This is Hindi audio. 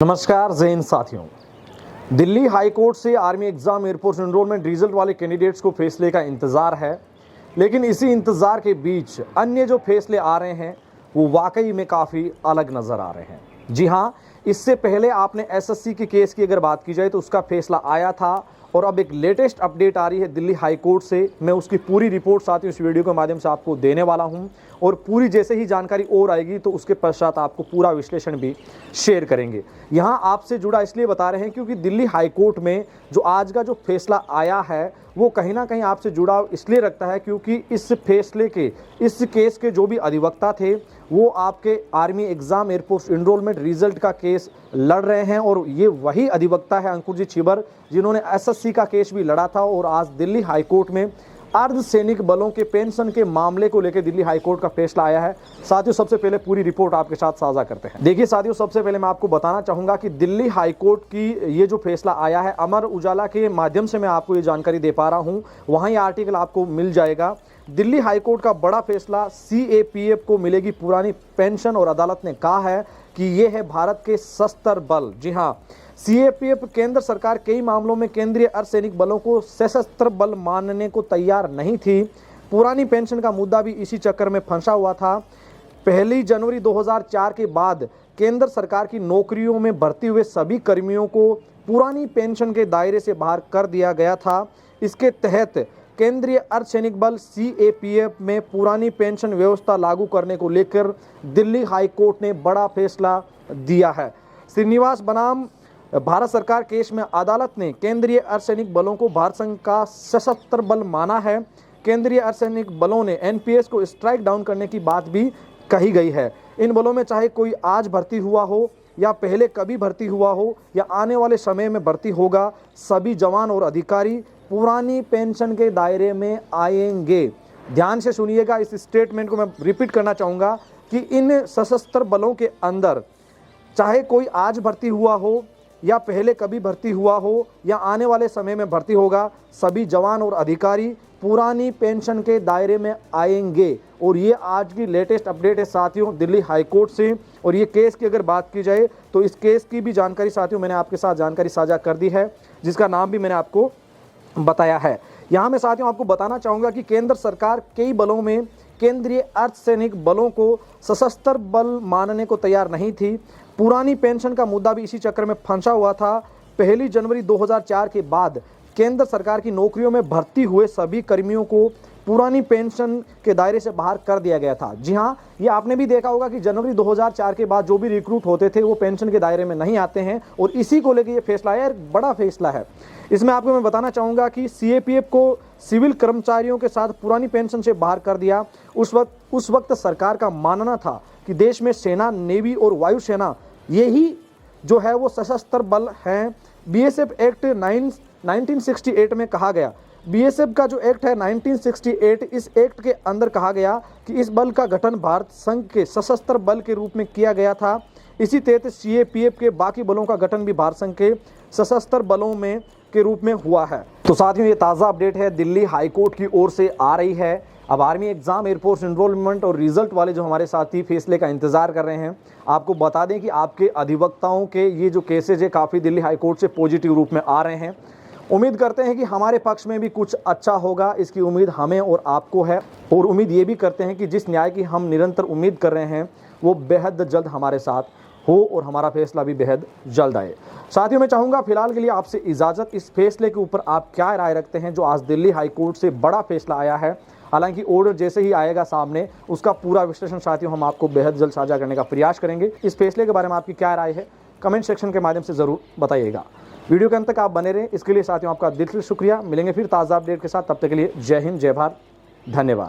नमस्कार जय हिंद साथियों। दिल्ली हाई कोर्ट से army exam air force enrolment result वाले कैंडिडेट्स को फैसले का इंतज़ार है, लेकिन इसी इंतज़ार के बीच अन्य जो फैसले आ रहे हैं वो वाकई में काफ़ी अलग नज़र आ रहे हैं। जी हाँ, इससे पहले आपने एसएससी के केस की अगर बात की जाए तो उसका फैसला आया था और अब एक लेटेस्ट अपडेट आ रही है दिल्ली हाई कोर्ट से। मैं उसकी पूरी रिपोर्ट साथियों इस वीडियो के माध्यम से आपको देने वाला हूं और पूरी जैसे ही जानकारी और आएगी तो उसके पश्चात आपको पूरा विश्लेषण भी शेयर करेंगे। यहां आपसे जुड़ा इसलिए बता रहे हैं क्योंकि दिल्ली हाई कोर्ट में जो आज का जो फैसला आया है वो कहीं ना कहीं आपसे जुड़ाव इसलिए रखता है क्योंकि इस फैसले के इस केस के जो भी अधिवक्ता थे वो आपके army exam air force enrolment result का केस लड़ रहे हैं और ये वही अधिवक्ता है अंकुर जी छिबर जिन्होंने एसएससी का केस भी लड़ा था। और आज दिल्ली हाई कोर्ट में अर्धसैनिक बलों के पेंशन के मामले को लेकर दिल्ली हाई कोर्ट का फैसला आया है। साथियों सबसे पहले पूरी रिपोर्ट आपके साथ साझा करते हैं। देखिए साथियों, सबसे पहले मैं आपको बताना चाहूंगा कि दिल्ली हाई कोर्ट की ये जो फैसला आया है, अमर उजाला के माध्यम से मैं आपको ये जानकारी दे पा रहा हूं, वहां ये आर्टिकल आपको मिल जाएगा। दिल्ली हाई कोर्ट का बड़ा फैसला, सीएपीएफ को मिलेगी पुरानी पेंशन और अदालत ने कहा है कि ये है भारत के सशस्त्र बल। जी हाँ, सीएपीएफ केंद्र सरकार कई मामलों में केंद्रीय अर्धसैनिक बलों को सशस्त्र बल मानने को तैयार नहीं थी। पुरानी पेंशन का मुद्दा भी इसी चक्कर में फंसा हुआ था। 1 जनवरी 2004 के बाद केंद्र सरकार की नौकरियों में भर्ती हुए सभी कर्मियों को पुरानी पेंशन के दायरे से बाहर कर दिया गया था। इसके तहत केंद्रीय अर्धसैनिक बल सीएपीएफ में पुरानी पेंशन व्यवस्था लागू करने को लेकर दिल्ली हाई कोर्ट ने बड़ा फैसला दिया है। श्रीनिवास बनाम भारत सरकार केस में अदालत ने केंद्रीय अर्धसैनिक बलों को भारत संघ का सशस्त्र बल माना है। केंद्रीय अर्धसैनिक बलों ने एनपीएस को स्ट्राइक डाउन करने की बात भी कही गई है। इन बलों में चाहे कोई आज भर्ती हुआ हो या पहले कभी भर्ती हुआ हो या आने वाले समय में भर्ती होगा, सभी जवान और अधिकारी पुरानी पेंशन के दायरे में आएंगे। ध्यान से सुनिएगा, इस स्टेटमेंट को मैं रिपीट करना चाहूँगा कि इन सशस्त्र बलों के अंदर चाहे कोई आज भर्ती हुआ हो या पहले कभी भर्ती हुआ हो या आने वाले समय में भर्ती होगा, सभी जवान और अधिकारी पुरानी पेंशन के दायरे में आएंगे। और ये आज की लेटेस्ट अपडेट है साथियों दिल्ली हाई कोर्ट से। और ये केस की अगर बात की जाए तो इस केस की भी जानकारी साथियों मैंने आपके साथ जानकारी साझा कर दी है, जिसका नाम भी मैंने आपको बताया है। यहाँ मैं साथियों आपको बताना चाहूँगा कि केंद्र सरकार कई बलों में केंद्रीय अर्धसैनिक बलों को सशस्त्र बल मानने को तैयार नहीं थी। पुरानी पेंशन का मुद्दा भी इसी चक्कर में फंसा हुआ था। 1 जनवरी 2004 के बाद केंद्र सरकार की नौकरियों में भर्ती हुए सभी कर्मियों को पुरानी पेंशन के दायरे से बाहर कर दिया गया था। जी हाँ, ये आपने भी देखा होगा कि जनवरी 2004 के बाद जो भी रिक्रूट होते थे वो पेंशन के दायरे में नहीं आते हैं और इसी को लेकर ये फैसला है, बड़ा फैसला है। इसमें आपको मैं बताना चाहूँगा कि सीएपीएफ को सिविल कर्मचारियों के साथ पुरानी पेंशन से बाहर कर दिया। उस वक्त सरकार का मानना था कि देश में सेना, नेवी और वायुसेना यही जो है वो सशस्त्र बल हैं। बीएसएफ एक्ट 1968 में कहा गया, बीएसएफ का जो एक्ट है 1968, इस एक्ट के अंदर कहा गया कि इस बल का गठन भारत संघ के सशस्त्र बल के रूप में किया गया था। इसी तहत सीएपीएफ के बाकी बलों का गठन भी भारत संघ के सशस्त्र बलों में के रूप में हुआ है। तो साथियों ये ताज़ा अपडेट है दिल्ली हाई कोर्ट की ओर से आ रही है। अब आर्मी एग्जाम एयरफोर्स एनरोलमेंट और रिजल्ट वाले जो हमारे साथी फैसले का इंतजार कर रहे हैं, आपको बता दें कि आपके अधिवक्ताओं के ये जो केसेज है काफ़ी दिल्ली हाई कोर्ट से पॉजिटिव रूप में आ रहे हैं। उम्मीद करते हैं कि हमारे पक्ष में भी कुछ अच्छा होगा, इसकी उम्मीद हमें और आपको है। और उम्मीद ये भी करते हैं कि जिस न्याय की हम निरंतर उम्मीद कर रहे हैं वो बेहद जल्द हमारे साथ हो और हमारा फैसला भी बेहद जल्द आए। साथियों मैं चाहूँगा फिलहाल के लिए आपसे इजाज़त। इस फैसले के ऊपर आप क्या राय रखते हैं जो आज दिल्ली हाई कोर्ट से बड़ा फैसला आया है? हालांकि ऑर्डर जैसे ही आएगा सामने उसका पूरा विश्लेषण साथियों हम आपको बेहद जल्द साझा करने का प्रयास करेंगे। इस फैसले के बारे में आपकी क्या राय है कमेंट सेक्शन के माध्यम से ज़रूर बताइएगा। वीडियो के अंत तक आप बने रहें, इसके लिए साथियों आपका दिल से शुक्रिया। मिलेंगे फिर ताज़ा अपडेट के साथ, तब तक के लिए जय हिंद, जय भारत, धन्यवाद।